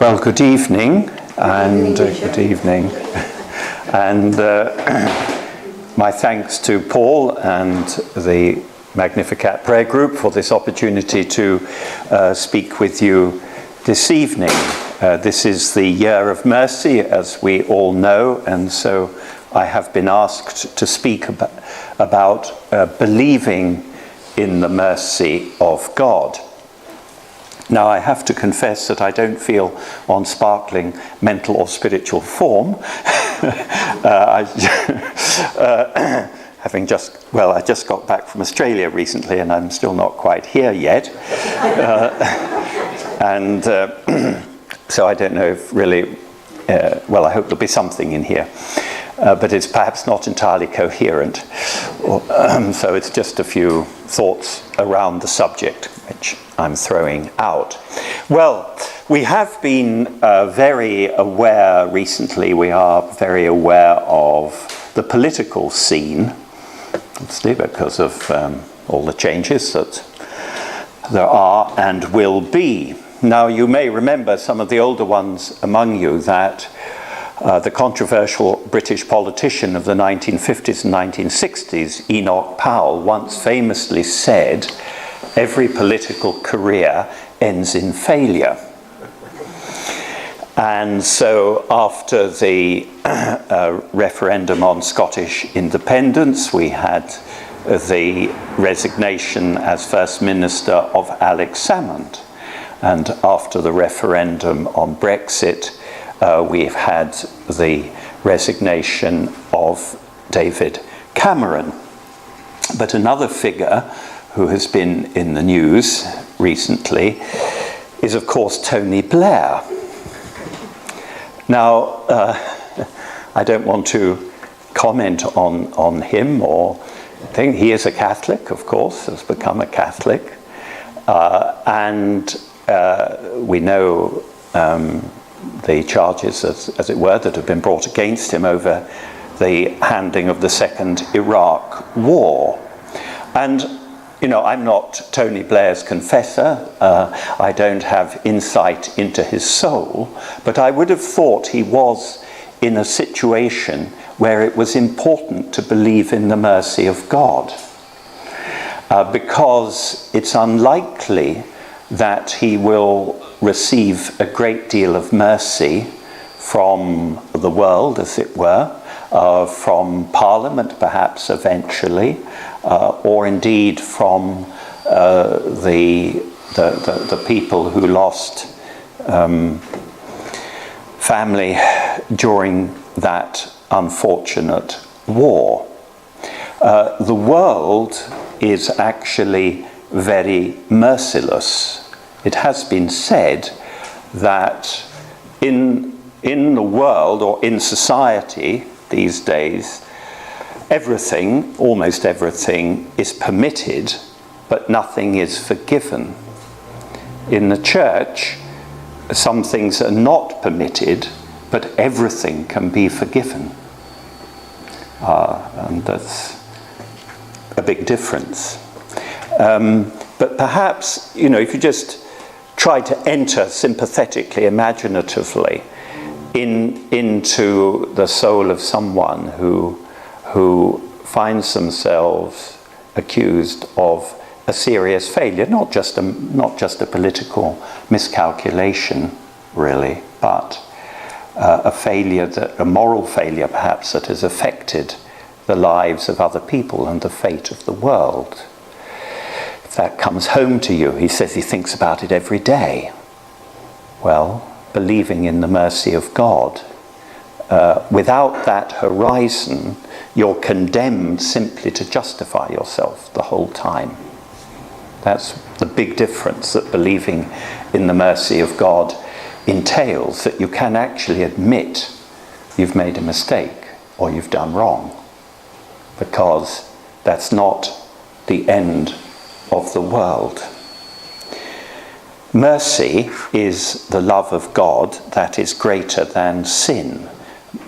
Well, good evening, and good evening. And my thanks to Paul and the Magnificat Prayer Group for this opportunity to speak with you this evening. This is the Year of Mercy, as we all know, and so I have been asked to speak about believing in the mercy of God. Now, I have to confess that I don't feel on sparkling mental or spiritual form. I just got back from Australia recently, and I'm still not quite here yet. So I don't know if really, I hope there'll be something in here. But it's perhaps not entirely coherent. So it's just a few thoughts around the subject, which I'm throwing out. Well, we have been very aware recently, we are very aware of the political scene, obviously because of all the changes that there are and will be. Now, you may remember, some of the older ones among you, that the controversial British politician of the 1950s and 1960s, Enoch Powell, once famously said, "Every political career ends in failure." And so after the referendum on Scottish independence, we had the resignation as First Minister of Alex Salmond. And after the referendum on Brexit, we've had the resignation of David Cameron. But another figure who has been in the news recently is, of course, Tony Blair. Now, I don't want to comment on him or think. He is a Catholic, of course, has become a Catholic. And we know the charges, as it were, that have been brought against him over the handing of the Second Iraq War. And, you know, I'm not Tony Blair's confessor. I don't have insight into his soul, but I would have thought he was in a situation where it was important to believe in the mercy of God, because it's unlikely that he will receive a great deal of mercy from the world, as it were, from Parliament perhaps eventually, or indeed from the people who lost family during that unfortunate war. The world is actually very merciless. It has been said that in the world, or in society these days, everything, almost everything, is permitted, but nothing is forgiven. In the church, some things are not permitted, but everything can be forgiven. And that's a big difference. But perhaps, you know, if you just try to enter sympathetically, imaginatively into the soul of someone who finds themselves accused of a serious failure, not just a political miscalculation, really, but a moral failure perhaps that has affected the lives of other people and the fate of the world. If that comes home to you, he says he thinks about it every day. Well, believing in the mercy of God, without that horizon, you're condemned simply to justify yourself the whole time. That's the big difference that believing in the mercy of God entails, that you can actually admit you've made a mistake or you've done wrong, because that's not the end of the world. Mercy is the love of God that is greater than sin.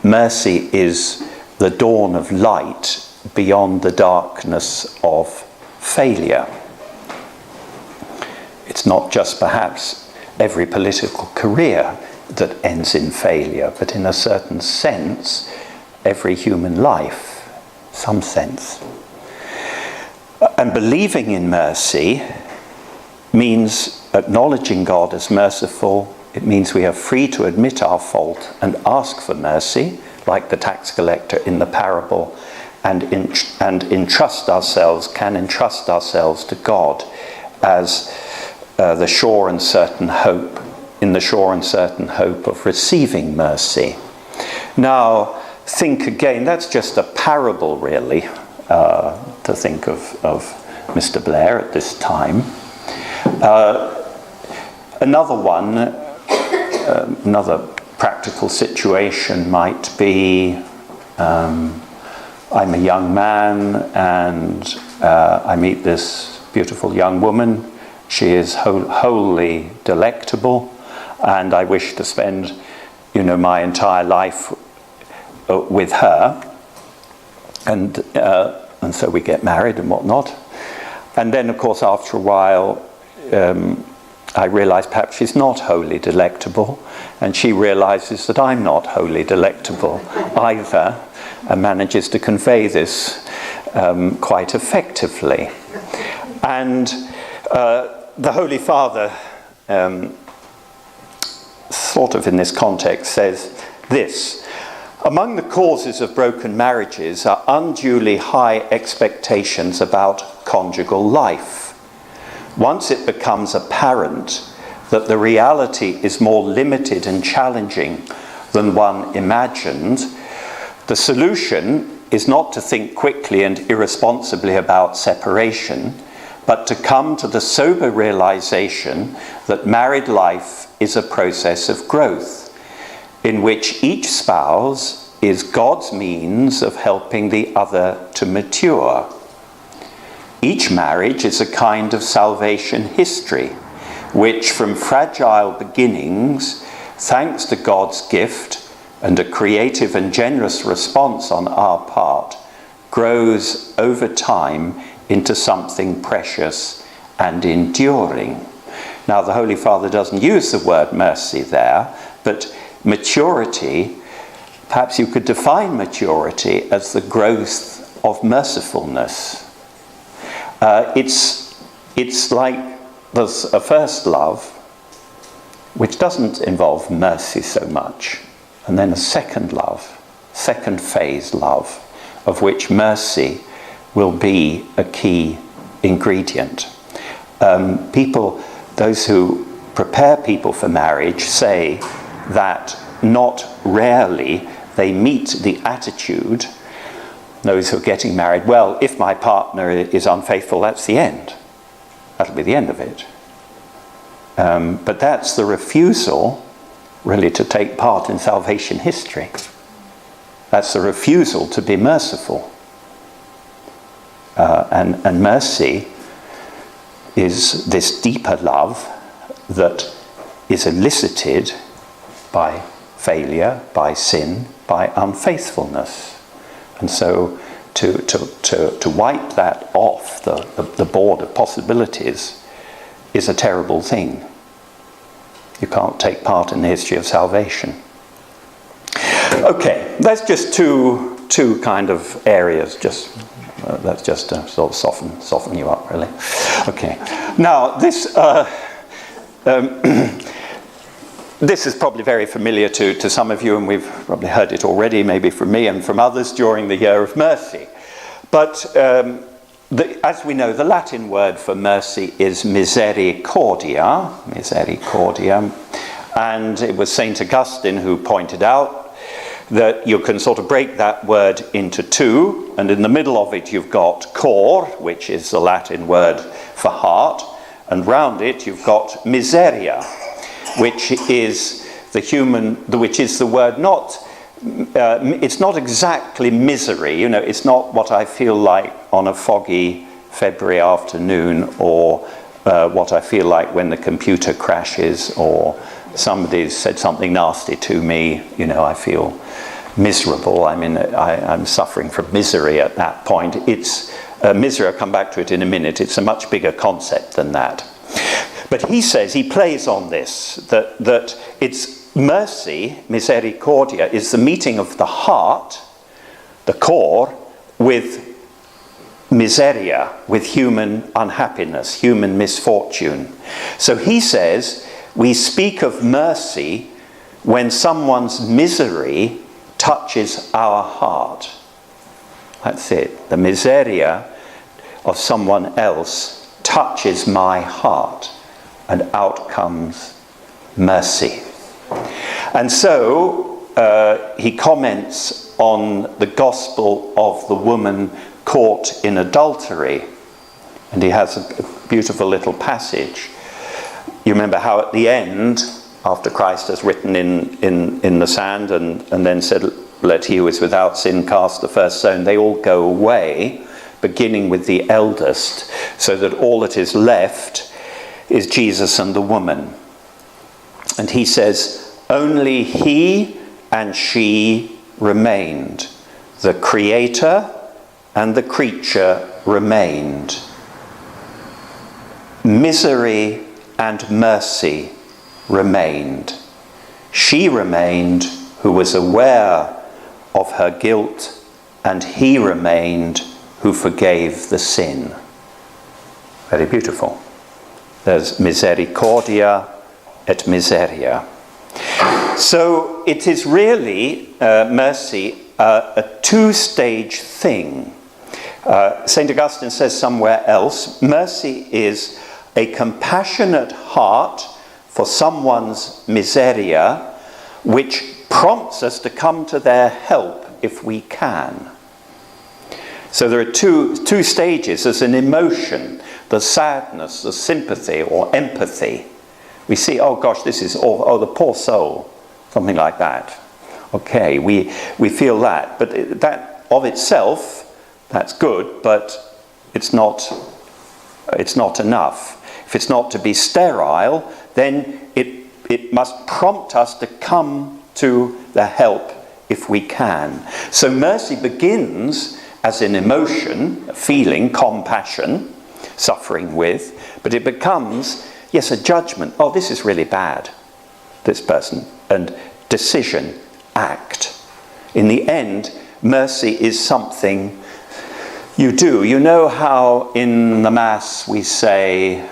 Mercy is the dawn of light beyond the darkness of failure. It's not just perhaps every political career that ends in failure, but in a certain sense, every human life, some sense. And believing in mercy means acknowledging God as merciful. It means we are free to admit our fault and ask for mercy, like the tax collector in the parable, and entrust ourselves to God as the sure and certain hope, in the sure and certain hope of receiving mercy. Now, think again, that's just a parable really, to think of Mr. Blair at this time. Another one, another practical situation might be, I'm a young man and I meet this beautiful young woman. She is wholly delectable, and I wish to spend, my entire life with her. And so we get married and whatnot. And then, of course, after a while, I realise perhaps she's not wholly delectable, and she realises that I'm not wholly delectable either, and manages to convey this quite effectively. And the Holy Father, sort of in this context, says this: among the causes of broken marriages are unduly high expectations about conjugal life. Once it becomes apparent that the reality is more limited and challenging than one imagined, the solution is not to think quickly and irresponsibly about separation, but to come to the sober realization that married life is a process of growth, in which each spouse is God's means of helping the other to mature. Each marriage is a kind of salvation history, which from fragile beginnings, thanks to God's gift and a creative and generous response on our part, grows over time into something precious and enduring. Now, the Holy Father doesn't use the word mercy there, but maturity, perhaps you could define maturity as the growth of mercifulness. It's like there's a first love, which doesn't involve mercy so much, and then a second love, second phase love, of which mercy will be a key ingredient. Those who prepare people for marriage say that not rarely they meet the attitude, those who are getting married, well, if my partner is unfaithful, that's the end. That'll be the end of it. But that's the refusal, really, to take part in salvation history. That's the refusal to be merciful. And mercy is this deeper love that is elicited by failure, by sin, by unfaithfulness. And so to wipe that off the board of possibilities is a terrible thing. You can't take part in the history of salvation. Okay, that's just two kind of areas. That's just to sort of soften you up, really. Okay. Now this this is probably very familiar to some of you, and we've probably heard it already, maybe from me and from others during the Year of Mercy. But as we know, the Latin word for mercy is misericordia, and it was St. Augustine who pointed out that you can sort of break that word into two, and in the middle of it you've got cor, which is the Latin word for heart, and round it you've got miseria, which is the word not. It's not exactly misery, it's not what I feel like on a foggy February afternoon, or what I feel like when the computer crashes, or somebody's said something nasty to me, I feel miserable. I'm suffering from misery at that point. It's misery, I'll come back to it in a minute. It's a much bigger concept than that. But he says, he plays on this, that it's mercy, misericordia, is the meeting of the heart, the core, with miseria, with human unhappiness, human misfortune. So he says we speak of mercy when someone's misery touches our heart. That's it. The miseria of someone else touches my heart, and out comes mercy. And so he comments on the gospel of the woman caught in adultery, and he has a beautiful little passage. You remember how at the end, after Christ has written in the sand and then said, "Let he who is without sin cast the first stone," they all go away, beginning with the eldest, so that all that is left is Jesus and the woman. And he says, only he and she remained. The creator and the creature remained. Misery and mercy remained. She remained who was aware of her guilt, and he remained who forgave the sin. Very beautiful. There's misericordia et miseria. So it is really, mercy, a two-stage thing. St. Augustine says somewhere else, mercy is a compassionate heart for someone's miseria, which prompts us to come to their help if we can. So there are two stages. There's an emotion, the sadness, the sympathy or empathy. We see, oh gosh, this is, the poor soul, something like that. Okay, we feel that, but that of itself, that's good, but it's not enough. If it's not to be sterile, then it must prompt us to come to the help if we can. So mercy begins as an emotion, a feeling, compassion, suffering with, but it becomes, yes, a judgment. Oh, this is really bad, this person. And decision, act. In the end, mercy is something you do. You know how in the Mass we say,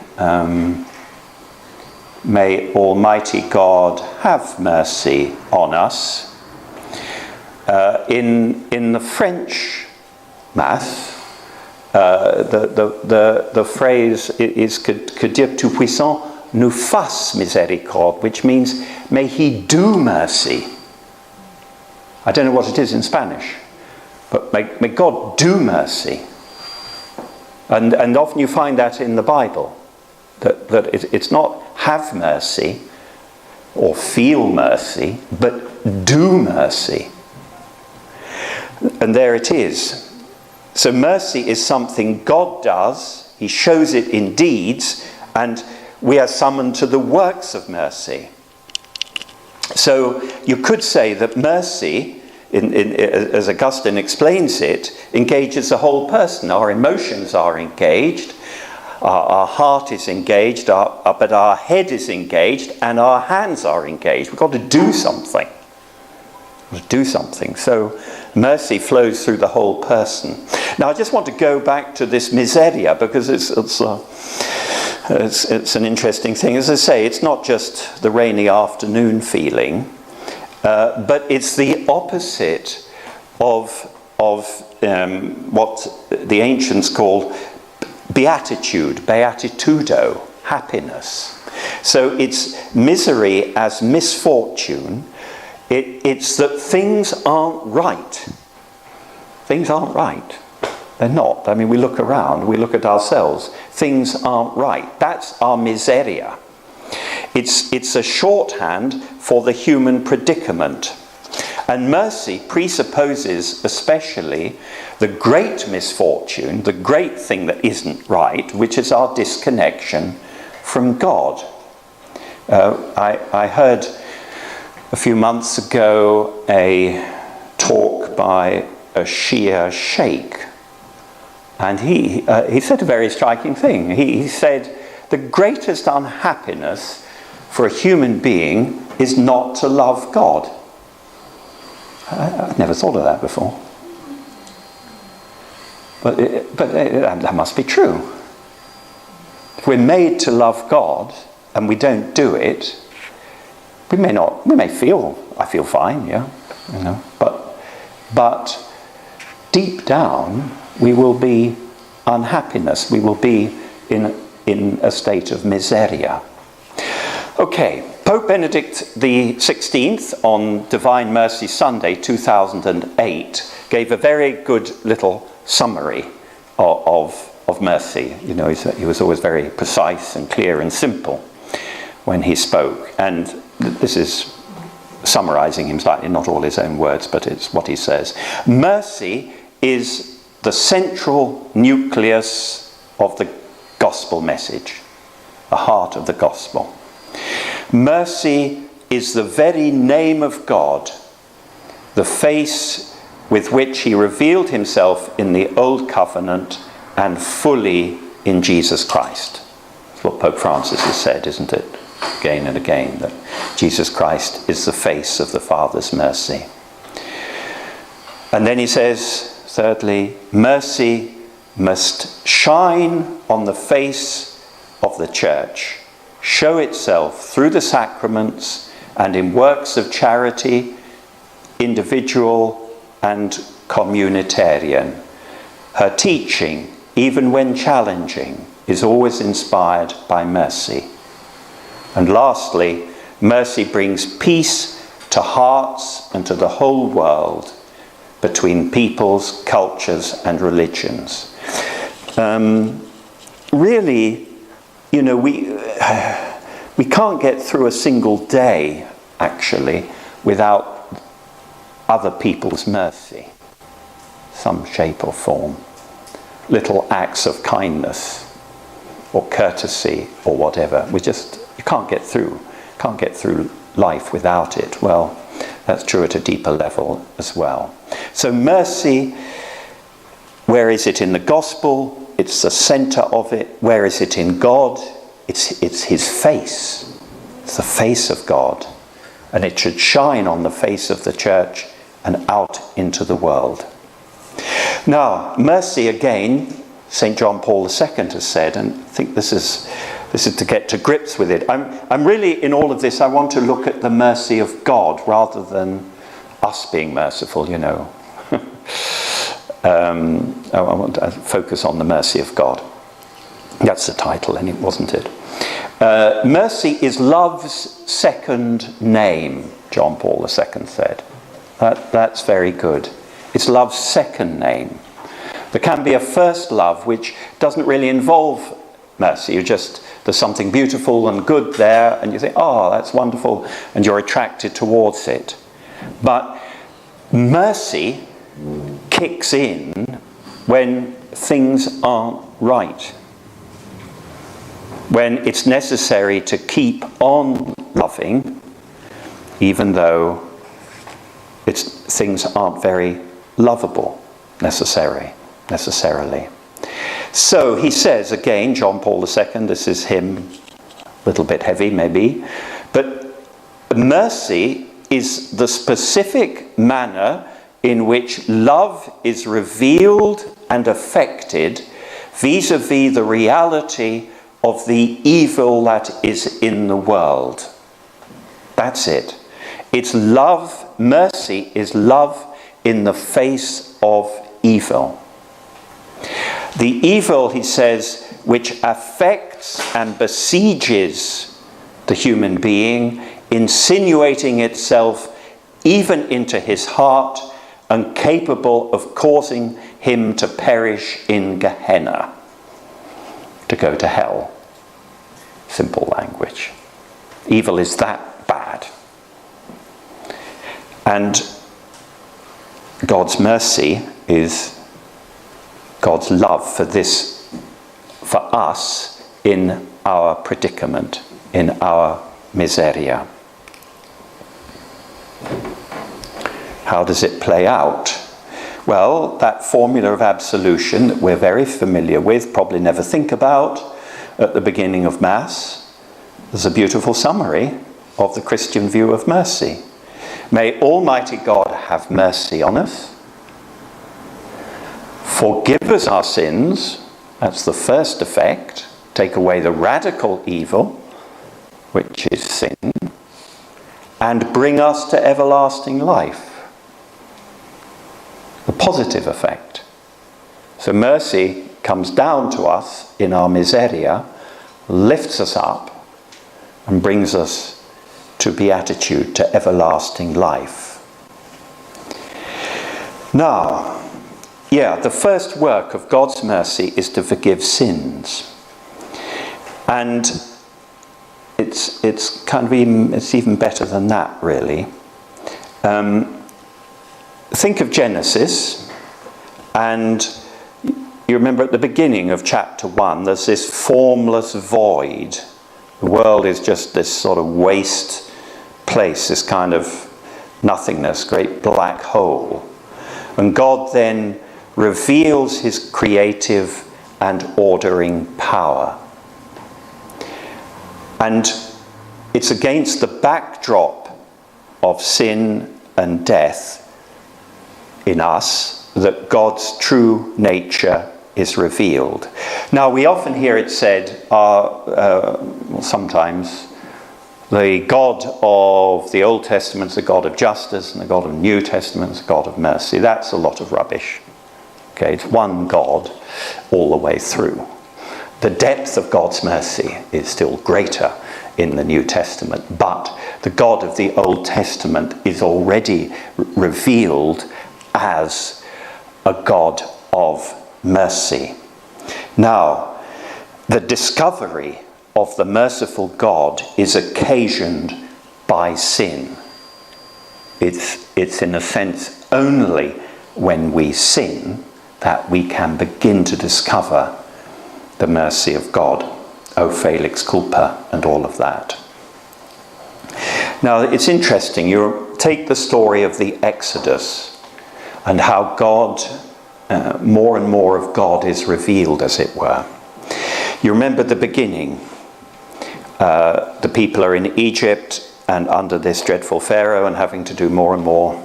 may Almighty God have mercy on us. In the French Mass, the phrase is que Dieu Tout-Puissant nous fasse miséricorde, which means may he do mercy. I don't know what it is in Spanish, but may God do mercy. And often you find that in the Bible, that it's not have mercy or feel mercy, but do mercy. And there it is. So mercy is something God does, he shows it in deeds, and we are summoned to the works of mercy. So you could say that mercy, as Augustine explains it, engages the whole person. Our emotions are engaged, our heart is engaged, but our head is engaged, and our hands are engaged. We've got to do something. So mercy flows through the whole person. Now I just want to go back to this miseria, because it's an interesting thing. As I say, it's not just the rainy afternoon feeling, but it's the opposite of what the ancients called beatitude, beatitudo, happiness. So it's misery as misfortune. It's that things aren't right. Things aren't right. They're not. I mean, we look around, we look at ourselves. Things aren't right. That's our miseria. It's a shorthand for the human predicament. And mercy presupposes especially the great misfortune, the great thing that isn't right, which is our disconnection from God. I heard a few months ago a talk by a Shia sheikh, and he said a very striking thing. He said the greatest unhappiness for a human being is not to love God. I've never thought of that before. But that must be true. If we're made to love God and we don't do it, we may feel, I feel fine, yeah, you know, but deep down we will be unhappiness. We will be in a state of miseria. Okay, Pope Benedict the 16th on Divine Mercy Sunday 2008 gave a very good little summary of mercy. You know, he was always very precise and clear and simple when he spoke. And this is summarizing him slightly, not all his own words, but it's what he says. Mercy is the central nucleus of the gospel message, the heart of the gospel. Mercy is the very name of God, the face with which he revealed himself in the Old Covenant and fully in Jesus Christ. That's what Pope Francis has said, isn't it? Again and again, that Jesus Christ is the face of the Father's mercy. And then he says, thirdly, mercy must shine on the face of the church, show itself through the sacraments and in works of charity, individual and communitarian. Her teaching, even when challenging, is always inspired by mercy. And lastly, mercy brings peace to hearts and to the whole world, between peoples, cultures and religions. Really, you know, we can't get through a single day, actually, without other people's mercy, some shape or form. Little acts of kindness or courtesy or whatever. You can't get through life without it. Well, that's true at a deeper level as well. So mercy, where is it in the gospel? It's the center of it. Where is it in God? It's his face. It's the face of God. And it should shine on the face of the church and out into the world. Now, mercy again, St. John Paul II has said, and I think this is to get to grips with it. I'm really, in all of this, I want to look at the mercy of God rather than us being merciful, you know. I want to focus on the mercy of God. That's the title, wasn't it? Mercy is love's second name, John Paul II said. That's very good. It's love's second name. There can be a first love which doesn't really involve mercy. There's something beautiful and good there, and you think, oh, that's wonderful, and you're attracted towards it. But mercy kicks in when things aren't right. When it's necessary to keep on loving, even though things aren't very lovable necessarily. So he says again, John Paul II, this is him, a little bit heavy maybe, but mercy is the specific manner in which love is revealed and affected vis-a-vis the reality of the evil that is in the world. That's it. It's love. Mercy is love in the face of evil. The evil, he says, which affects and besieges the human being, insinuating itself even into his heart and capable of causing him to perish in Gehenna, to go to hell. Simple language. Evil is that bad. And God's mercy is God's love for us in our predicament, in our miseria. How does it play out? Well, that formula of absolution that we're very familiar with, probably never think about at the beginning of Mass, there's a beautiful summary. of the Christian view of mercy. May Almighty God have mercy on us, forgive us our sins, that's the first effect, take away the radical evil, which is sin, and bring us to everlasting life. The positive effect. So mercy comes down to us in our miseria, lifts us up, and brings us to beatitude, to everlasting life. Now, the first work of God's mercy is to forgive sins. And it's even better than that, really. Think of Genesis, and you remember at the beginning of chapter 1, there's this formless void. The world is just this sort of waste place, this kind of nothingness, great black hole. And God then reveals his creative and ordering power. And it's against the backdrop of sin and death in us that God's true nature is revealed. Now, we often hear it said, sometimes, the God of the Old Testament is the God of justice, and the God of the New Testament is the God of mercy. That's a lot of rubbish. Okay, it's one God all the way through. The depth of God's mercy is still greater in the New Testament, but the God of the Old Testament is already revealed as a God of mercy. Now, the discovery of the merciful God is occasioned by sin. It's in a sense only when we sin that we can begin to discover the mercy of God. O Felix culpa and all of that. Now, it's interesting. You take the story of the Exodus and how God, more and more of God is revealed, as it were. You remember the beginning. The people are in Egypt and under this dreadful Pharaoh and having to do more and more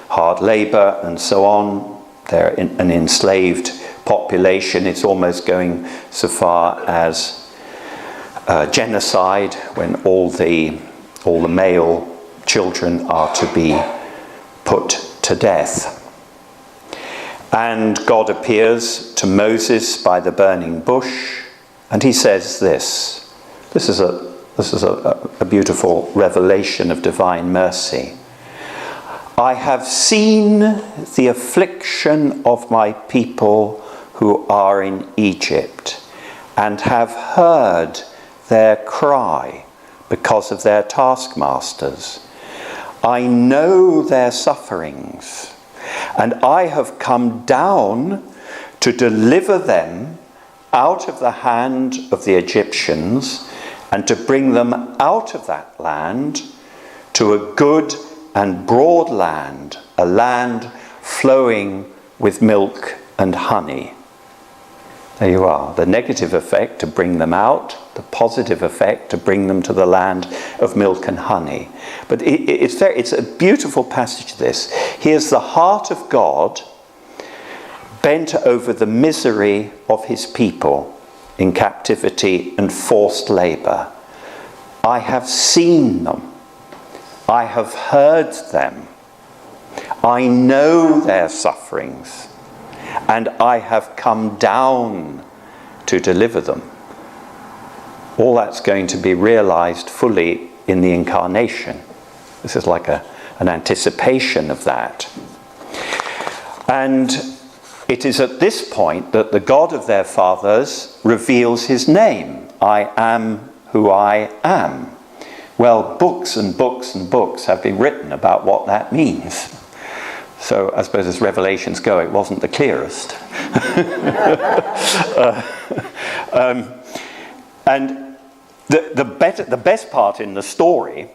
hard labor and so on. They're an enslaved population. It's almost going so far as genocide, when all the male children are to be put to death. And God appears to Moses by the burning bush, and he says this. This is a beautiful revelation of divine mercy. I have seen the affliction of my people who are in Egypt, and have heard their cry because of their taskmasters. I know their sufferings, and I have come down to deliver them out of the hand of the Egyptians, and to bring them out of that land to a good and broad land, a land flowing with milk and honey. There you are. The negative effect, to bring them out. The positive effect, to bring them to the land of milk and honey. But it's a beautiful passage, this. Here's the heart of God bent over the misery of his people in captivity and forced labor. I have seen them. I have heard them. I know their sufferings. And I have come down to deliver them. All that's going to be realized fully in the incarnation. This is like an anticipation of that. And it is at this point that the God of their fathers reveals his name. I am who I am. Well, books and books and books have been written about what that means. So I suppose as revelations go, it wasn't the clearest. And the best part in the story,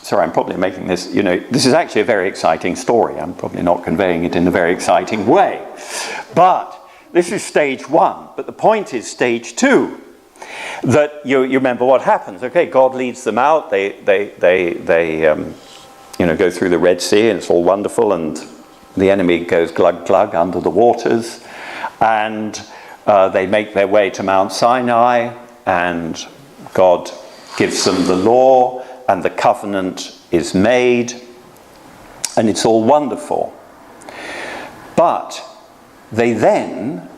sorry, I'm probably making this, this is actually a very exciting story. I'm probably not conveying it in a very exciting way. But this is stage one. But the point is stage two. That you remember what happens. Okay, God leads them out. They go through the Red Sea, and it's all wonderful, and the enemy goes glug glug under the waters, and they make their way to Mount Sinai, and God gives them the law, and the covenant is made, and it's all wonderful. But they then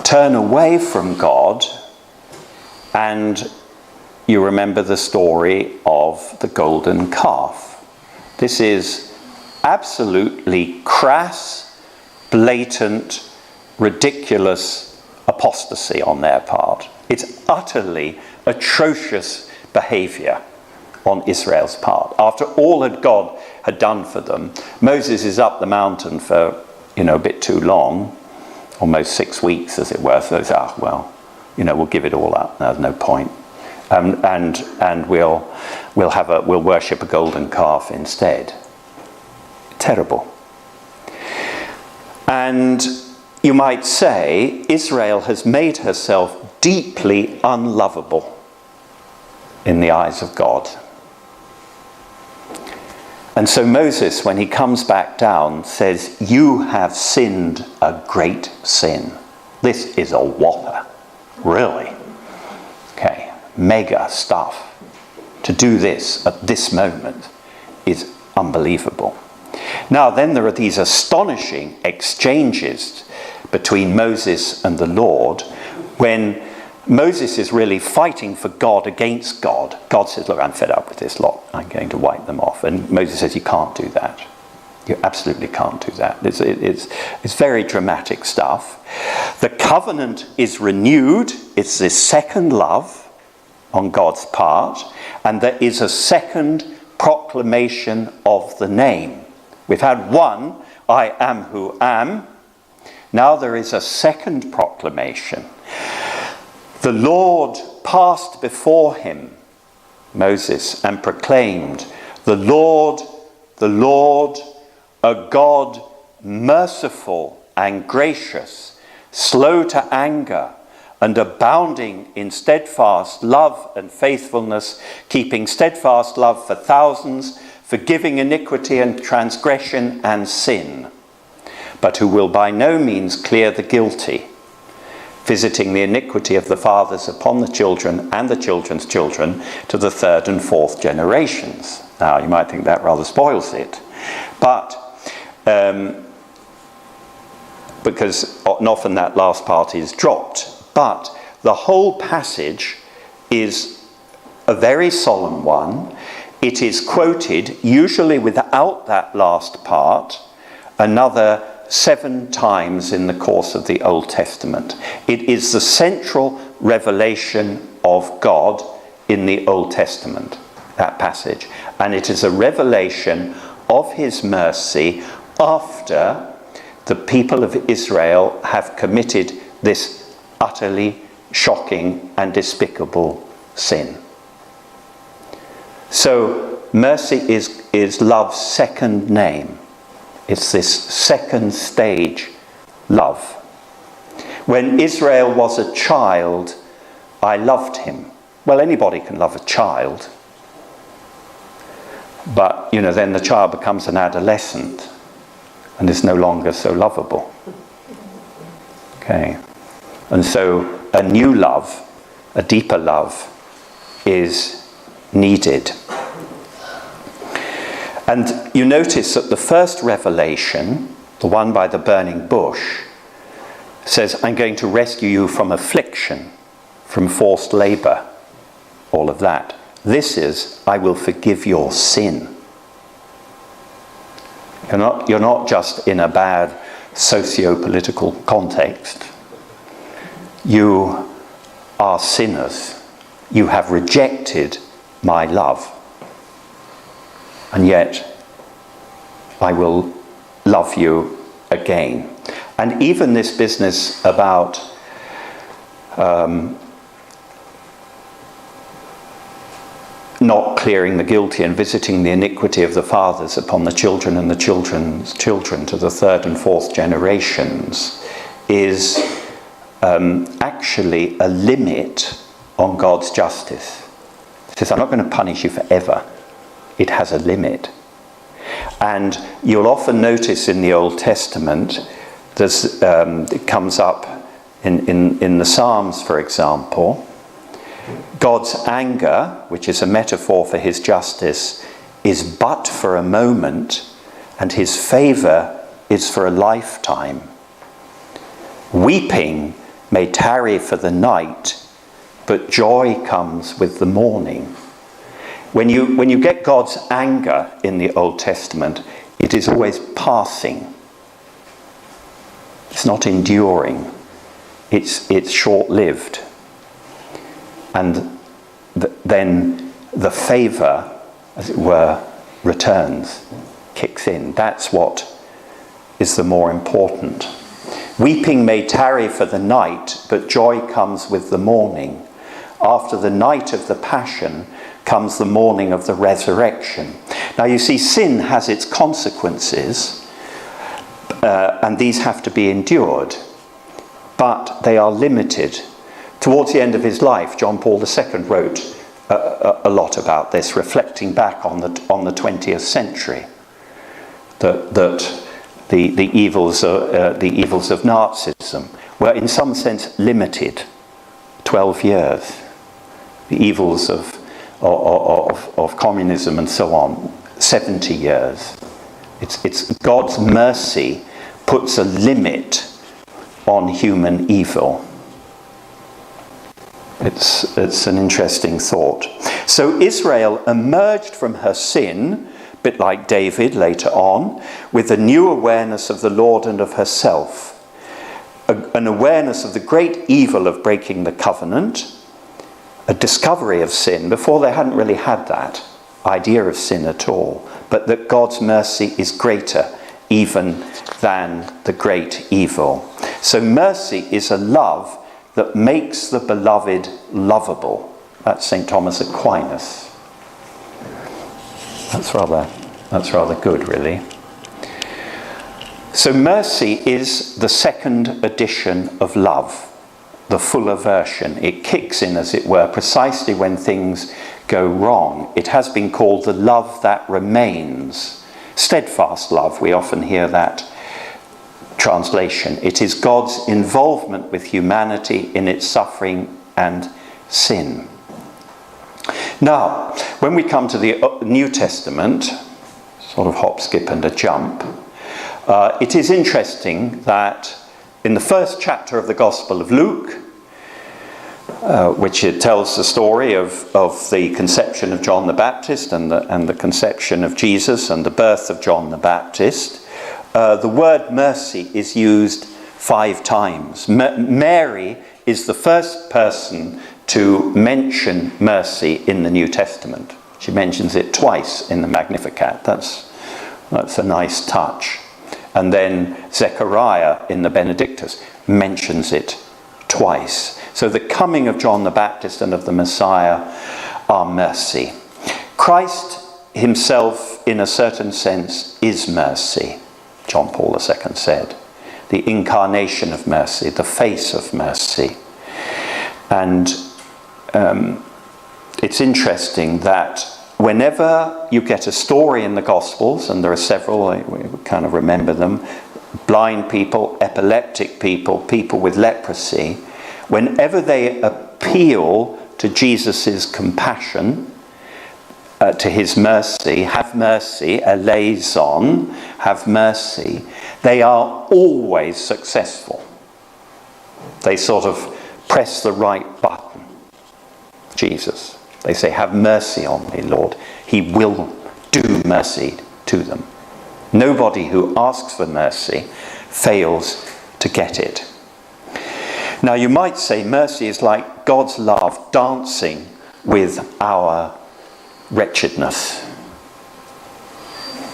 turn away from God, and you remember the story of the golden calf. This is absolutely crass, blatant, ridiculous apostasy on their part. It's utterly atrocious behavior on Israel's part. After all that God had done for them, Moses is up the mountain for, a bit too long, almost 6 weeks, as it were. So it's, we'll give it all up. There's no point, and we'll worship a golden calf instead. Terrible. And you might say Israel has made herself deeply unlovable in the eyes of God. And so Moses, when he comes back down, says, "You have sinned a great sin." This is a whopper, really. Okay, mega stuff. To do this at this moment is unbelievable. Now then, there are these astonishing exchanges between Moses and the Lord when Moses is really fighting for God against God. God says, "Look, I'm fed up with this lot. I'm going to wipe them off." And Moses says, "You can't do that. You absolutely can't do that." It's very dramatic stuff. The covenant is renewed. It's this second love on God's part. And there is a second proclamation of the name. We've had one, "I am who am." Now there is a second proclamation. The Lord passed before him, Moses, and proclaimed, the Lord, a God merciful and gracious, slow to anger, and abounding in steadfast love and faithfulness, keeping steadfast love for thousands, forgiving iniquity and transgression and sin, but who will by no means clear the guilty, visiting the iniquity of the fathers upon the children and the children's children to the third and fourth generations. Now, you might think that rather spoils it, but because often that last part is dropped. But the whole passage is a very solemn one. It is quoted, usually without that last part, another 7 times in the course of the Old Testament. It is the central revelation of God in the Old Testament, that passage. And it is a revelation of his mercy after the people of Israel have committed this utterly shocking and despicable sin. So mercy is love's second name. It's this second stage love. When Israel was a child, I loved him. Well, anybody can love a child. But, then the child becomes an adolescent and is no longer so lovable. Okay. And so a new love, a deeper love, is needed. And you notice that the first revelation, the one by the burning bush, says, "I'm going to rescue you from affliction, from forced labor," all of that. This is, "I will forgive your sin." You're not just in a bad socio-political context. You are sinners. You have rejected my love. And yet, I will love you again. And even this business about not clearing the guilty and visiting the iniquity of the fathers upon the children and the children's children to the third and fourth generations is actually actually a limit on God's justice. It says, I'm not going to punish you forever. It has a limit. And you'll often notice in the Old Testament, it comes up in the Psalms, for example, God's anger, which is a metaphor for his justice, is but for a moment, and his favour is for a lifetime. Weeping may tarry for the night, but joy comes with the morning. When you get God's anger in the Old Testament, it is always passing. It's not enduring. It's short-lived. And then the favour, as it were, returns, kicks in. That's what is the more important. Weeping may tarry for the night, but joy comes with the morning. After the night of the passion comes the morning of the resurrection. Now you see, sin has its consequences, and these have to be endured, but they are limited. Towards the end of his life, John Paul II wrote a lot about this, reflecting back on the 20th century, that the evils of Nazism were in some sense limited. 12 years. The evils of communism and so on, 70 years. It's God's mercy puts a limit on human evil. It's an interesting thought. So Israel emerged from her sin, a bit like David later on, with a new awareness of the Lord and of herself. An awareness of the great evil of breaking the covenant, a discovery of sin. Before they hadn't really had that idea of sin at all, but that God's mercy is greater even than the great evil. So mercy is a love that makes the beloved lovable. That's St. Thomas Aquinas. That's rather good, really. So mercy is the second edition of love, the fuller version. It kicks in, as it were, precisely when things go wrong. It has been called the love that remains. Steadfast love, we often hear that translation. It is God's involvement with humanity in its suffering and sin. Now, when we come to the New Testament, sort of hop, skip and a jump, it is interesting that in the first chapter of the Gospel of Luke, which it tells the story of the conception of John the Baptist and the conception of Jesus and the birth of John the Baptist, the word mercy is used 5 times. Mary is the first person to mention mercy in the New Testament. She mentions it twice in the Magnificat. That's a nice touch. And then Zechariah in the Benedictus mentions it twice. So the coming of John the Baptist and of the Messiah are mercy. Christ himself, in a certain sense, is mercy, John Paul II said. The incarnation of mercy, the face of mercy. And it's interesting that whenever you get a story in the Gospels, and there are several, we kind of remember them, blind people, epileptic people, people with leprosy, whenever they appeal to Jesus' compassion, to his mercy, have mercy, eleison, have mercy, they are always successful. They sort of press the right button. Jesus. They say, have mercy on me, Lord. He will do mercy to them. Nobody who asks for mercy fails to get it. Now you might say mercy is like God's love dancing with our wretchedness.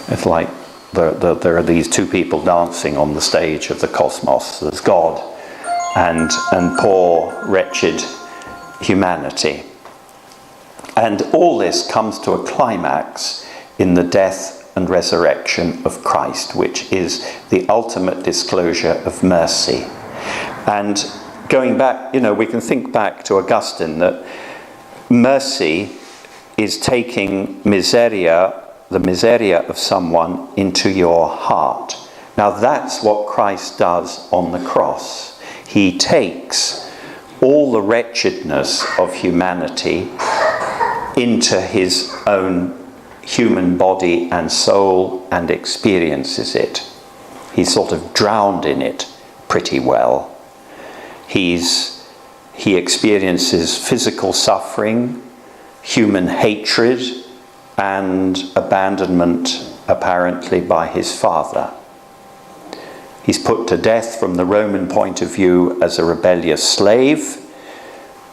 It's like there are these 2 people dancing on the stage of the cosmos. There's God and poor, wretched humanity. And all this comes to a climax in the death and resurrection of Christ, which is the ultimate disclosure of mercy. And going back, we can think back to Augustine, that mercy is taking the miseria of someone into your heart. Now that's what Christ does on the cross. He takes all the wretchedness of humanity into his own human body and soul and experiences it. He's sort of drowned in it pretty well. He experiences physical suffering, human hatred, and abandonment, apparently, by his Father. He's put to death from the Roman point of view as a rebellious slave.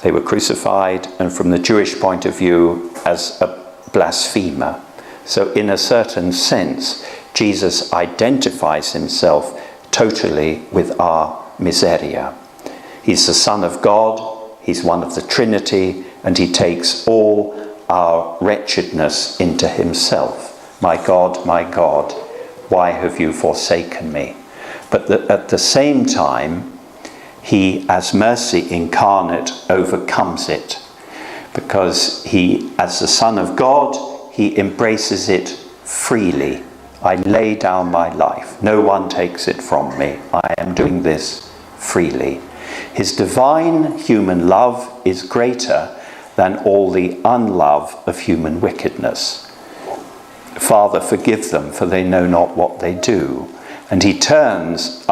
They were crucified, and from the Jewish point of view as a blasphemer. So in a certain sense, Jesus identifies himself totally with our miseria. He's the Son of God, he's one of the Trinity, and he takes all our wretchedness into himself. My God, why have you forsaken me? But at the same time, he, as mercy incarnate, overcomes it. Because he, as the Son of God, he embraces it freely. I lay down my life. No one takes it from me. I am doing this freely. His divine human love is greater than all the unlove of human wickedness. Father, forgive them, for they know not what they do. And he turns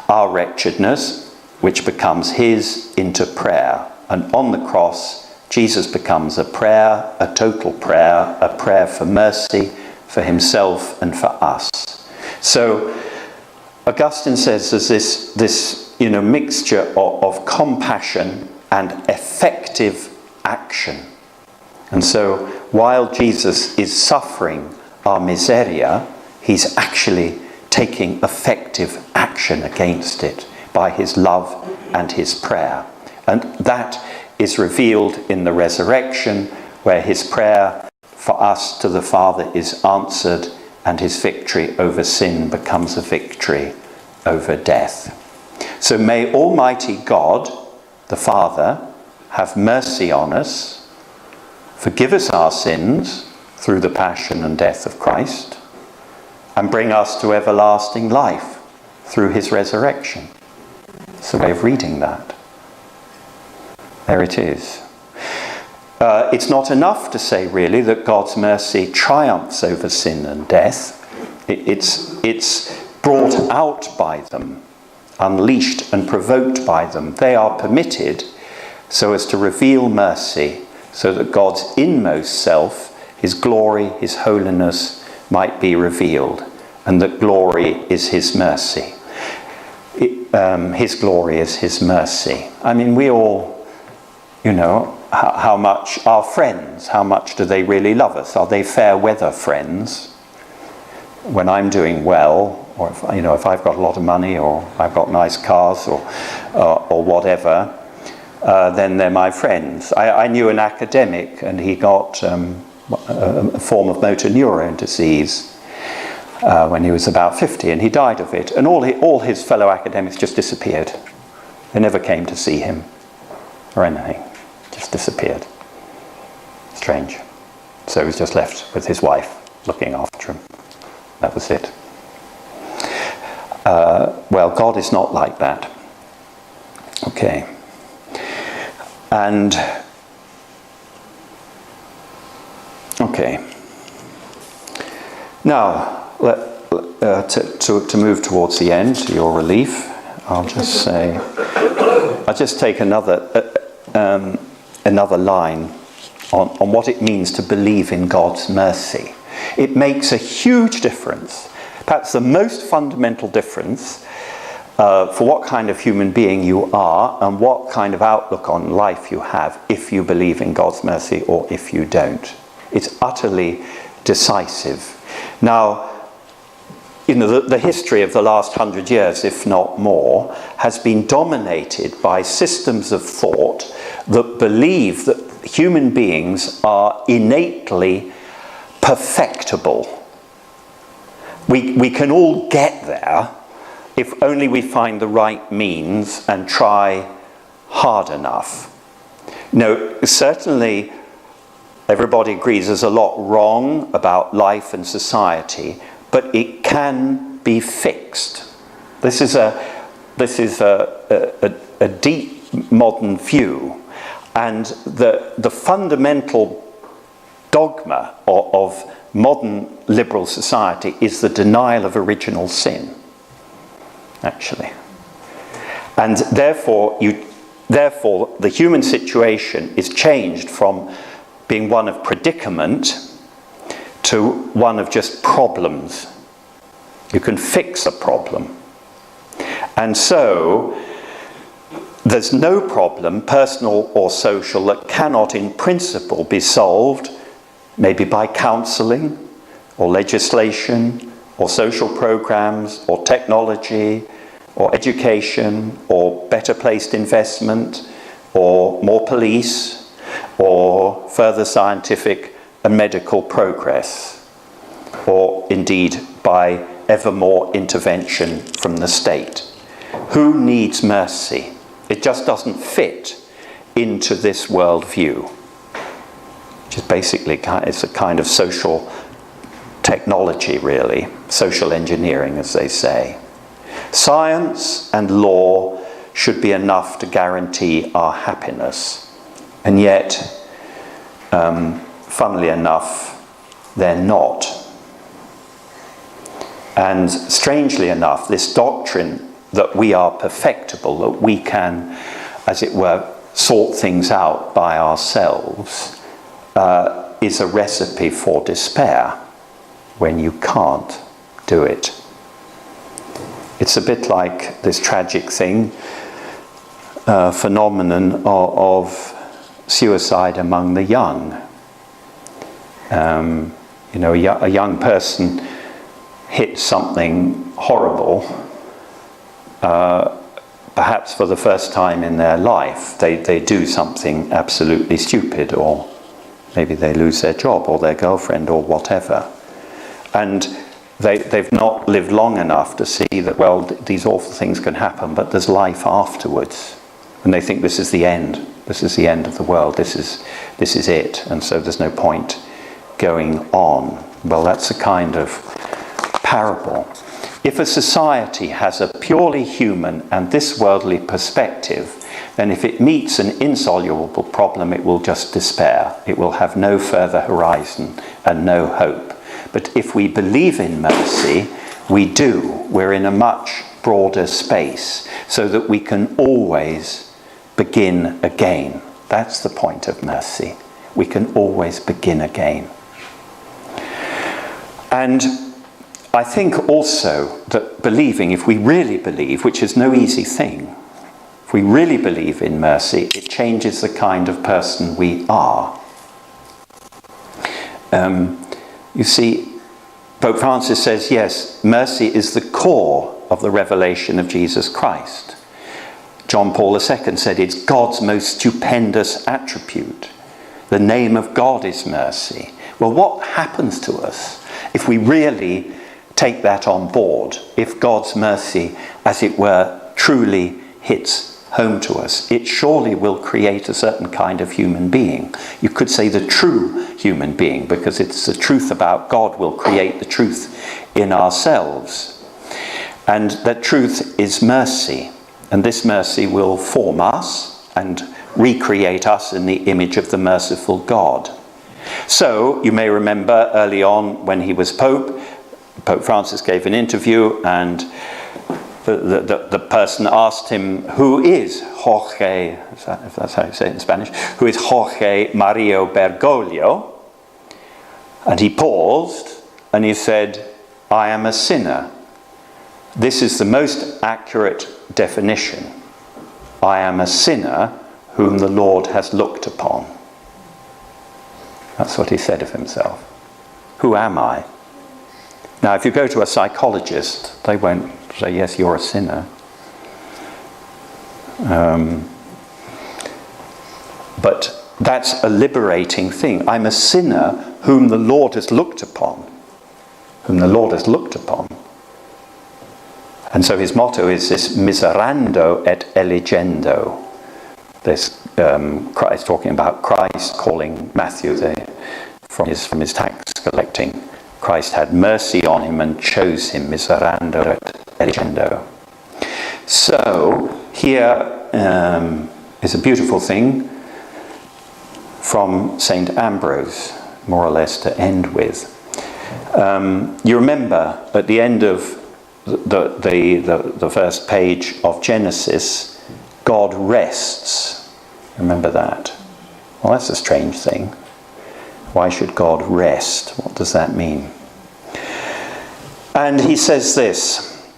our wretchedness, which becomes his, into prayer. And on the cross, Jesus becomes a prayer, a total prayer, a prayer for mercy, for himself and for us. So Augustine says there's this mixture of compassion and effective action. And so while Jesus is suffering our miseria, he's actually taking effective action against it by his love and his prayer. And that is revealed in the resurrection, where his prayer for us to the Father is answered, and his victory over sin becomes a victory over death. So may Almighty God, the Father, have mercy on us, forgive us our sins through the passion and death of Christ, and bring us to everlasting life through his resurrection. It's a way of reading that. There it is. It's not enough to say, really, that God's mercy triumphs over sin and death. It's brought out by them, unleashed and provoked by them. They are permitted so as to reveal mercy, so that God's inmost self, his glory, his holiness, might be revealed, and that glory is his mercy. His glory is his mercy. I mean, we all, how much our friends, how much do they really love us? Are they fair weather friends? When I'm doing well, or if I've got a lot of money, or I've got nice cars, or whatever, then they're my friends. I knew an academic, and he got a form of motor neurone disease when he was about 50, and he died of it. And all his fellow academics just disappeared. They never came to see him or anything. Just disappeared. Strange. So he was just left with his wife looking after him. That was it. Well, God is not like that. Okay. And okay. Now, to move towards the end, to your relief, I'll just take another line on what it means to believe in God's mercy. It makes a huge difference, perhaps the most fundamental difference for what kind of human being you are and what kind of outlook on life you have if you believe in God's mercy or if you don't. It's utterly decisive. Now, the history of the last 100 years, if not more, has been dominated by systems of thought that believe that human beings are innately perfectible. We can all get there if only we find the right means and try hard enough. No, certainly everybody agrees there's a lot wrong about life and society, but it can be fixed. This is a deep modern view, and the fundamental dogma of modern liberal society is the denial of original sin, actually. And therefore the human situation is changed from being one of predicament to one of just problems. You can fix a problem. And so there's no problem, personal or social, that cannot in principle be solved, maybe by counselling or legislation or social programs or technology or education or better placed investment or more police or further scientific and medical progress, or indeed by ever more intervention from the state. Who needs mercy? It just doesn't fit into this worldview, which is basically it's a kind of social technology, really, social engineering, as they say. Science and law should be enough to guarantee our happiness, and yet, funnily enough, they're not. And strangely enough, this doctrine that we are perfectible, that we can, as it were, sort things out by ourselves, is a recipe for despair when you can't do it. It's a bit like this tragic phenomenon of suicide among the young. A young person hits something horrible, perhaps for the first time in their life. They do something absolutely stupid, or maybe they lose their job or their girlfriend or whatever. And they've not lived long enough to see that, well, these awful things can happen, but there's life afterwards. And they think this is the end. This is the end of the world. This is it. And so there's no point going on. Well, that's a kind of parable. If a society has a purely human and this worldly perspective, then if it meets an insoluble problem, it will just despair. It will have no further horizon and no hope. But if we believe in mercy, we do. We're in a much broader space, so that we can always begin again. That's the point of mercy. We can always begin again. And I think also that believing, if we really believe, which is no easy thing, if we really believe in mercy, it changes the kind of person we are. You see, Pope Francis says, yes, mercy is the core of the revelation of Jesus Christ. John Paul II said it's God's most stupendous attribute. The name of God is mercy. Well, what happens to us if we really take that on board? If God's mercy, as it were, truly hits home to us, it surely will create a certain kind of human being. You could say the true human being, because it's the truth about God will create the truth in ourselves. And that truth is mercy. And this mercy will form us and recreate us in the image of the merciful God. So, you may remember early on when he was Pope Francis gave an interview, and the person asked him, who is Jorge, if that's how you say it in Spanish, who is Jorge Mario Bergoglio? And he paused and he said, I am a sinner. This is the most accurate definition. I am a sinner whom the Lord has looked upon. That's what he said of himself. Who am I? Now, if you go to a psychologist, they won't say, yes, you're a sinner. But that's a liberating thing. I'm a sinner whom the Lord has looked upon. Whom the Lord has looked upon. And so his motto is this, miserando et eligendo. this Christ, talking about Christ calling Matthew from his tax collecting. Christ had mercy on him and chose him, miserando et eligendo. So here is a beautiful thing from St. Ambrose, more or less to end with. You remember at the end of the first page of Genesis, God rests. Remember that? Well, that's a strange thing. Why should God rest? What does that mean? And he says this,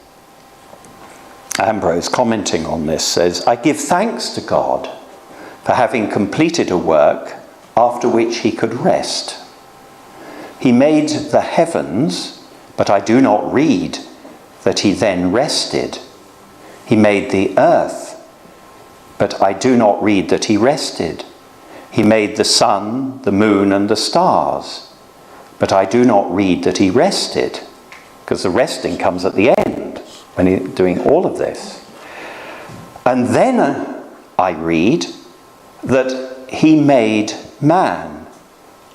Ambrose, commenting on this, says, I give thanks to God for having completed a work after which he could rest. He made the heavens, but I do not read that he then rested. He made the earth, but I do not read that he rested. He made the sun, the moon, and the stars, but I do not read that he rested, because the resting comes at the end, when he's doing all of this. And then I read that he made man,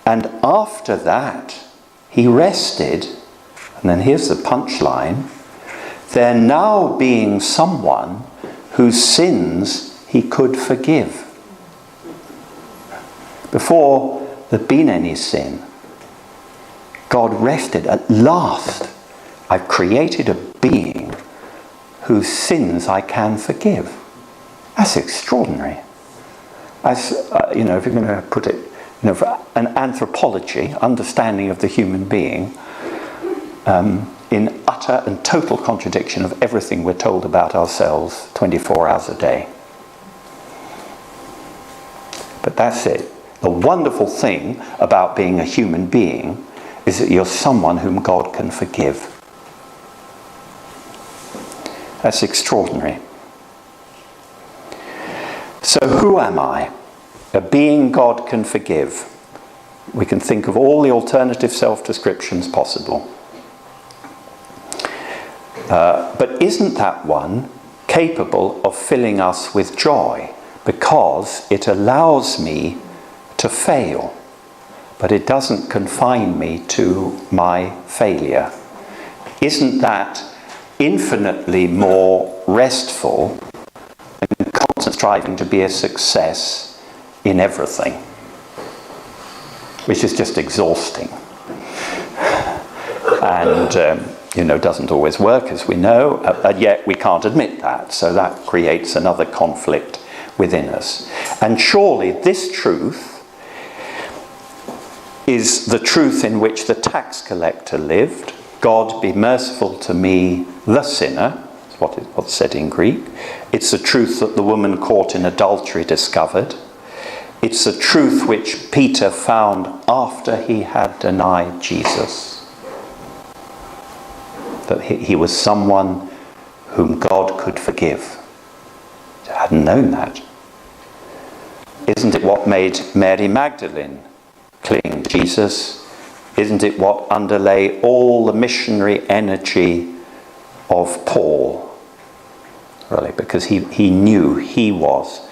and after that he rested, and then here's the punchline, there now being someone whose sins he could forgive. Before there'd been any sin, God rested. At last, I've created a being whose sins I can forgive. That's extraordinary. As if you're going to put it, for an anthropology, understanding of the human being, in utter and total contradiction of everything we're told about ourselves 24 hours a day. But that's it. The wonderful thing about being a human being is that you're someone whom God can forgive. That's extraordinary. So who am I? A being God can forgive. We can think of all the alternative self-descriptions possible. But isn't that one capable of filling us with joy? Because it allows me to fail, but it doesn't confine me to my failure. Isn't that infinitely more restful than constant striving to be a success in everything, which is just exhausting and doesn't always work, as we know, and yet we can't admit that, so that creates another conflict within us. And surely this truth is the truth in which the tax collector lived. God be merciful to me, the sinner. That's what's said in Greek. It's the truth that the woman caught in adultery discovered. It's the truth which Peter found after he had denied Jesus. That he was someone whom God could forgive. He hadn't known that. Isn't it what made Mary Magdalene cling to Jesus? Isn't it what underlay all the missionary energy of Paul? Really, because he knew he was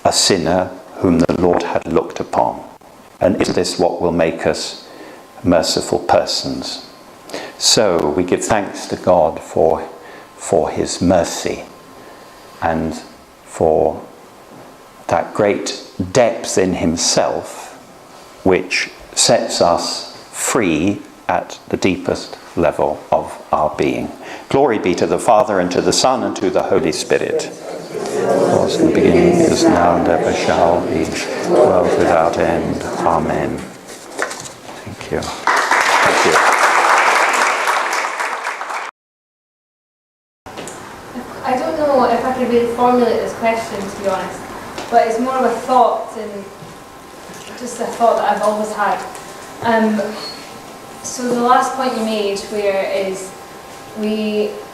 a sinner whom the Lord had looked upon. And is this what will make us merciful persons? So we give thanks to God for his mercy and for that great depth in himself which sets us free at the deepest level of our being. Glory be to the Father, and to the Son, and to the Holy Spirit. Was in the beginning, is now, and ever shall be, world without end. Amen. Thank you. Thank you. I don't know if I could really formulate this question, to be honest, but it's more of a thought, and just a thought that I've always had. So the last point you made, where is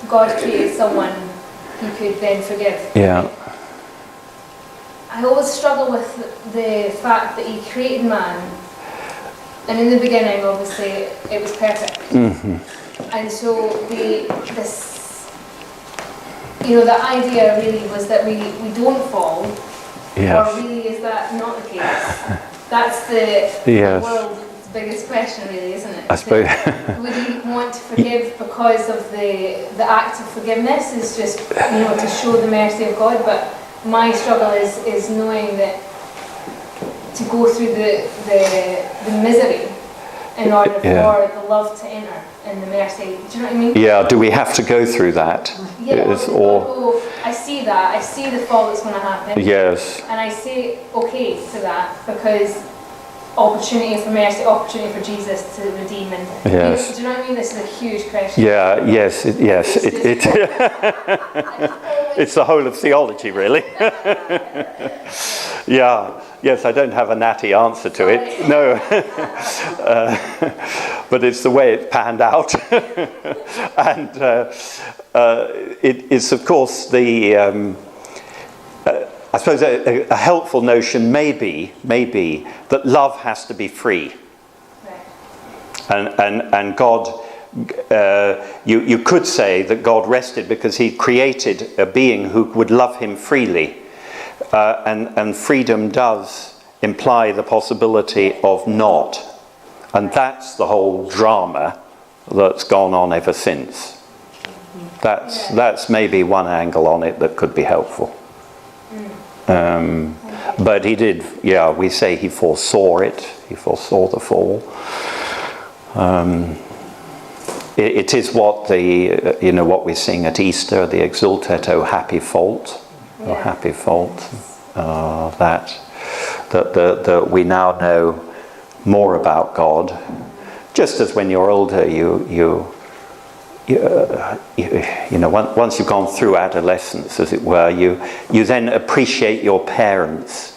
God created someone who could then forgive. Yeah. I always struggle with the fact that he created man, and in the beginning, obviously, it was perfect. Mm-hmm. And so the idea really was that we don't fall, Yes. Or really, is that not the case? That's the Yes. world's biggest question, really, isn't it? I suppose. Would he want to forgive because of the act of forgiveness is just, to show the mercy of God? But my struggle is knowing that to go through the misery in order for the love to enter and the mercy. Do you know what I mean? Yeah, do we have to go through that? Yeah, I see that. I see the fall that's going to happen. Yes. And I say okay to that because opportunity for mercy, opportunity for Jesus to redeem. And yes. Do you know what I mean? This is a huge question. Yeah, yes. It's the whole of theology, really. Yeah. Yes, I don't have a natty answer to it. No. But it's the way it's panned out. And it's, of course, I suppose a helpful notion may be that love has to be free. Right. And God, you could say that God rested because he created a being who would love him freely. And freedom does imply the possibility of not. And that's the whole drama that's gone on ever since. That's maybe one angle on it that could be helpful. But he did, we say he foresaw it. He foresaw the fall. It is what what we sing at Easter, the Exultet, O happy fault. Oh, happy fault, that we now know more about God. Just as when you're older, once you've gone through adolescence, as it were, you then appreciate your parents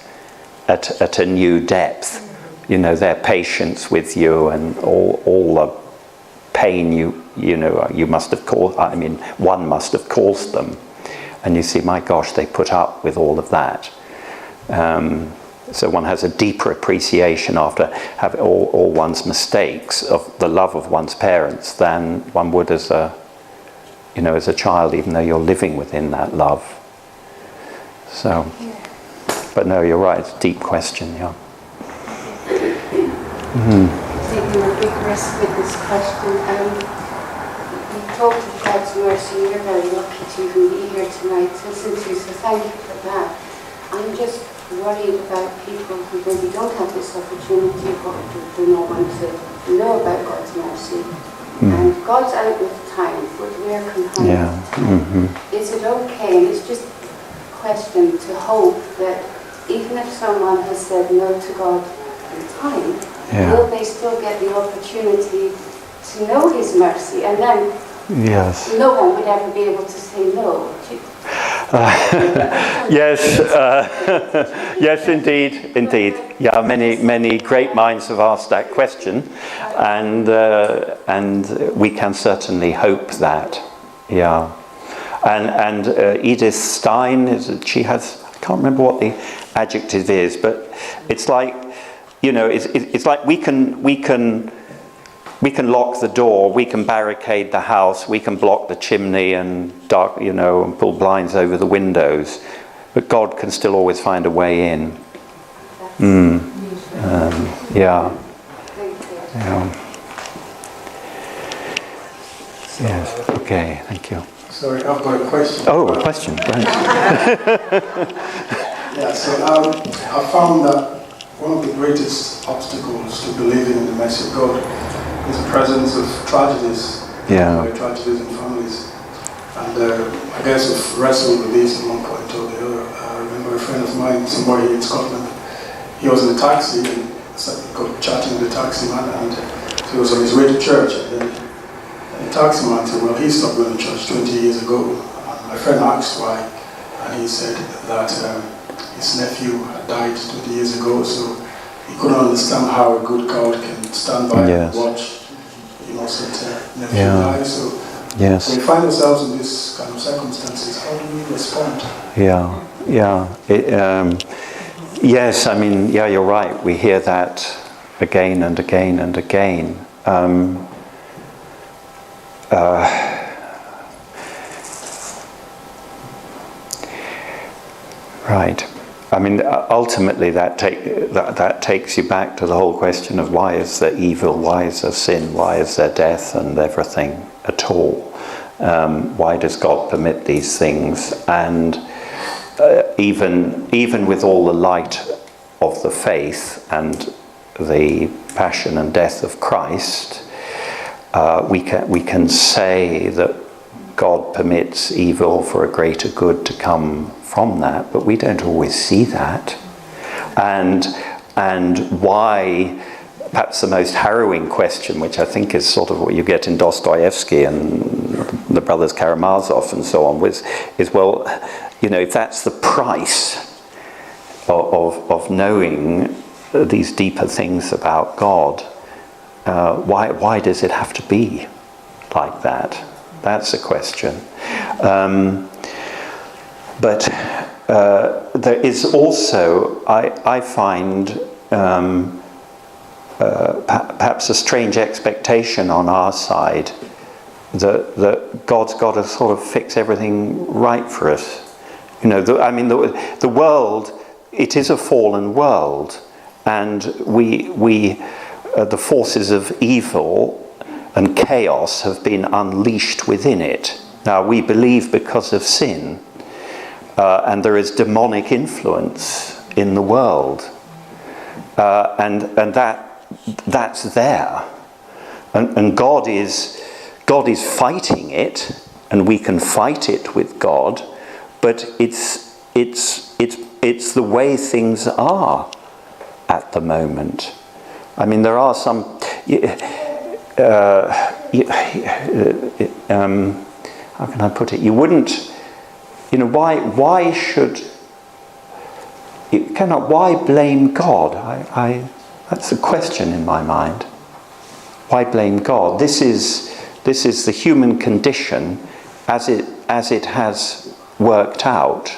at a new depth. Their patience with you and all the pain you must have caused. One must have caused them. And you see, my gosh, they put up with all of that. So one has a deeper appreciation after having all one's mistakes of the love of one's parents than one would as a child, even though you're living within that love. So, but no, you're right. It's a deep question. Yeah. Taking a big risk with this question. You talked of God's mercy. You're very lucky to even be here tonight to listen to, so thank you for that. I'm just worried about people who maybe don't have this opportunity or do not want to know about God's mercy. And God's out with time, but where can hide? Yeah. Mm-hmm. Is it okay? And it's just a question to hope that even if someone has said no to God in time, will they still get the opportunity to know his mercy? And then no one would ever be able to say no. Yes, indeed. Yeah, many great minds have asked that question, and we can certainly hope that. Yeah, and Edith Stein she has, I can't remember what the adjective is, but it's like it's like we can lock the door, we can barricade the house, we can block the chimney and and pull blinds over the windows, but God can still always find a way in. Yes. Okay. Thank you. Sorry, I've got a question. Oh, a question. Right. So I found that one of the greatest obstacles to believing in the mercy of God is the presence of tragedies, tragedies in families. And I guess I've wrestled with this at one point or the other. I remember a friend of mine, somebody in Scotland, he was in a taxi and he got chatting with the taxi man, and he was on his way to church, and then the taxi man said, well, he stopped going to church 20 years ago. And my friend asked why, and he said that his nephew had died 20 years ago, so he couldn't understand how a good God can stand by and watch innocent nephew die. So when we find ourselves in this kind of circumstances, how do we respond? Yes, you're right. We hear that again and again and again. Right. I mean, ultimately that takes you back to the whole question of why is there evil, why is there sin, why is there death and everything at all? Why does God permit these things? And even with all the light of the faith and the passion and death of Christ, we can say that God permits evil for a greater good to come from that, but we don't always see that. And why, perhaps the most harrowing question, which I think is sort of what you get in Dostoevsky and the brothers Karamazov and so on, is well, if that's the price of knowing these deeper things about God, why does it have to be like that? That's a question. But there is also, I find, perhaps a strange expectation on our side that God's got to sort of fix everything right for us. The world, it is a fallen world, and the forces of evil and chaos have been unleashed within it. Now, we believe because of sin, and there is demonic influence in the world, and that's there, and God is fighting it, and we can fight it with God, but it's the way things are at the moment. I mean, there are some. How can I put it? You wouldn't. Why should? You cannot. Why blame God? That's the question in my mind. Why blame God? This is the human condition as it has worked out.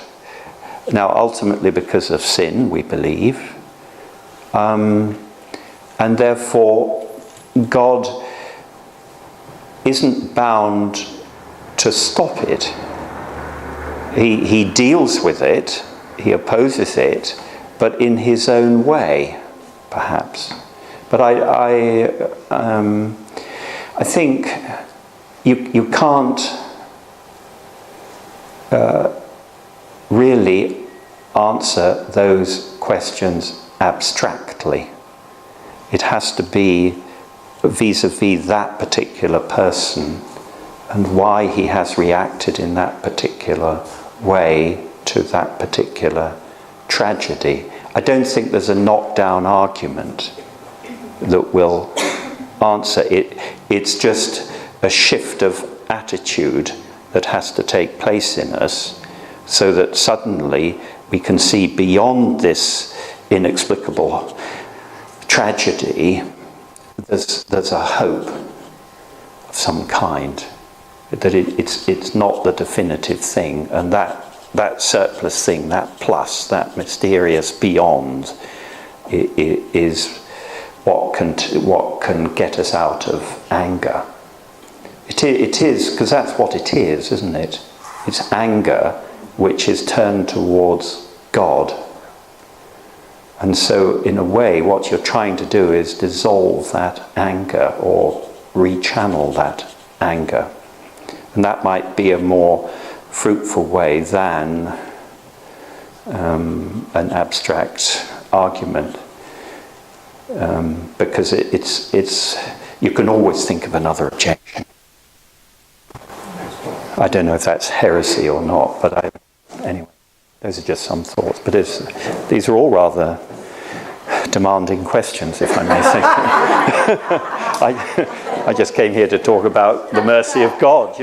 Now, ultimately, because of sin, we believe, and therefore, God isn't bound to stop it. He deals with it, he opposes it, but in his own way, perhaps. But I think you can't really answer those questions abstractly. It has to be vis-a-vis that particular person and why he has reacted in that particular way to that particular tragedy. I don't think there's a knockdown argument that will answer it. It's just a shift of attitude that has to take place in us so that suddenly we can see beyond this inexplicable tragedy. There's a hope of some kind, that it's not the definitive thing, and that surplus thing, that plus, that mysterious beyond, is what can get us out of anger. It is, because that's what it is, isn't it? It's anger which is turned towards God. And so, in a way, what you're trying to do is dissolve that anger or rechannel that anger. And that might be a more fruitful way than an abstract argument. Because it's you can always think of another objection. I don't know if that's heresy or not, but anyway, those are just some thoughts. But these are all rather demanding questions, if I may say. I just came here to talk about the mercy of God,